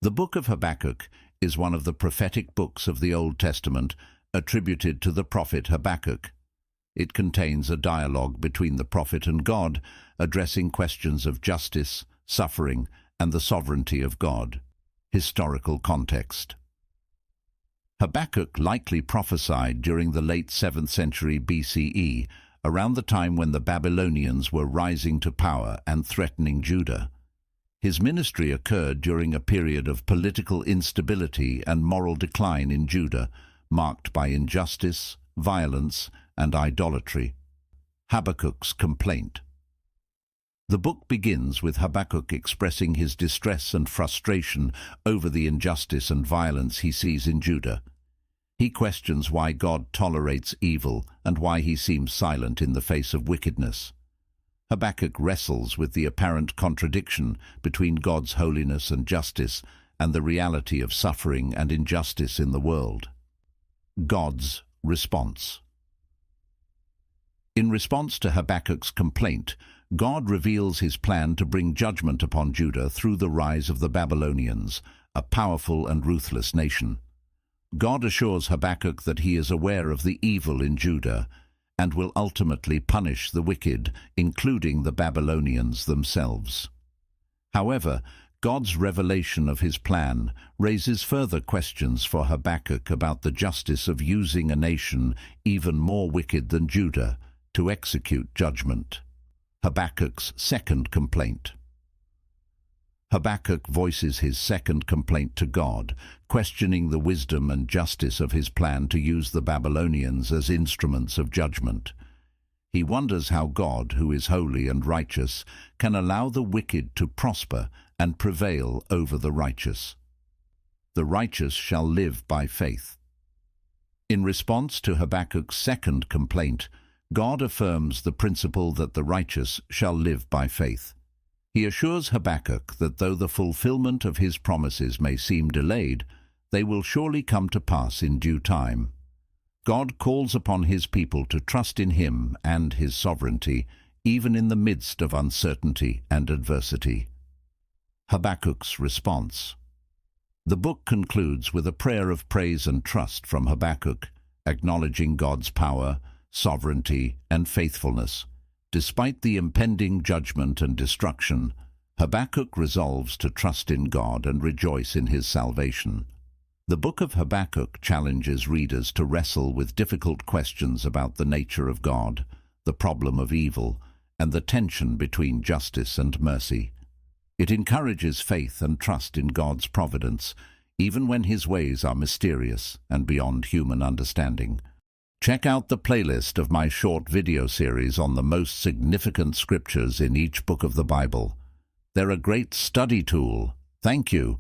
The Book of Habakkuk is one of the prophetic books of the Old Testament attributed to the prophet Habakkuk. It contains a dialogue between the prophet and God, addressing questions of justice, suffering, and the sovereignty of God. Historical context. Habakkuk likely prophesied during the late 7th century BCE, around the time when the Babylonians were rising to power and threatening Judah. His ministry occurred during a period of political instability and moral decline in Judah, marked by injustice, violence, and idolatry. Habakkuk's complaint. The book begins with Habakkuk expressing his distress and frustration over the injustice and violence he sees in Judah. He questions why God tolerates evil and why he seems silent in the face of wickedness. Habakkuk wrestles with the apparent contradiction between God's holiness and justice and the reality of suffering and injustice in the world. God's response. In response to Habakkuk's complaint, God reveals his plan to bring judgment upon Judah through the rise of the Babylonians, a powerful and ruthless nation. God assures Habakkuk that he is aware of the evil in Judah and will ultimately punish the wicked, including the Babylonians themselves. However, God's revelation of his plan raises further questions for Habakkuk about the justice of using a nation even more wicked than Judah to execute judgment. Habakkuk's second complaint. Habakkuk voices his second complaint to God, questioning the wisdom and justice of his plan to use the Babylonians as instruments of judgment. He wonders how God, who is holy and righteous, can allow the wicked to prosper and prevail over the righteous. The righteous shall live by faith. In response to Habakkuk's second complaint, God affirms the principle that the righteous shall live by faith. He assures Habakkuk that though the fulfillment of his promises may seem delayed, they will surely come to pass in due time. God calls upon his people to trust in him and his sovereignty, even in the midst of uncertainty and adversity. Habakkuk's response. The book concludes with a prayer of praise and trust from Habakkuk, acknowledging God's power, sovereignty, and faithfulness. Despite the impending judgment and destruction, Habakkuk resolves to trust in God and rejoice in his salvation. The Book of Habakkuk challenges readers to wrestle with difficult questions about the nature of God, the problem of evil, and the tension between justice and mercy. It encourages faith and trust in God's providence, even when his ways are mysterious and beyond human understanding. Check out the playlist of my short video series on the most significant scriptures in each book of the Bible. They're a great study tool. Thank you.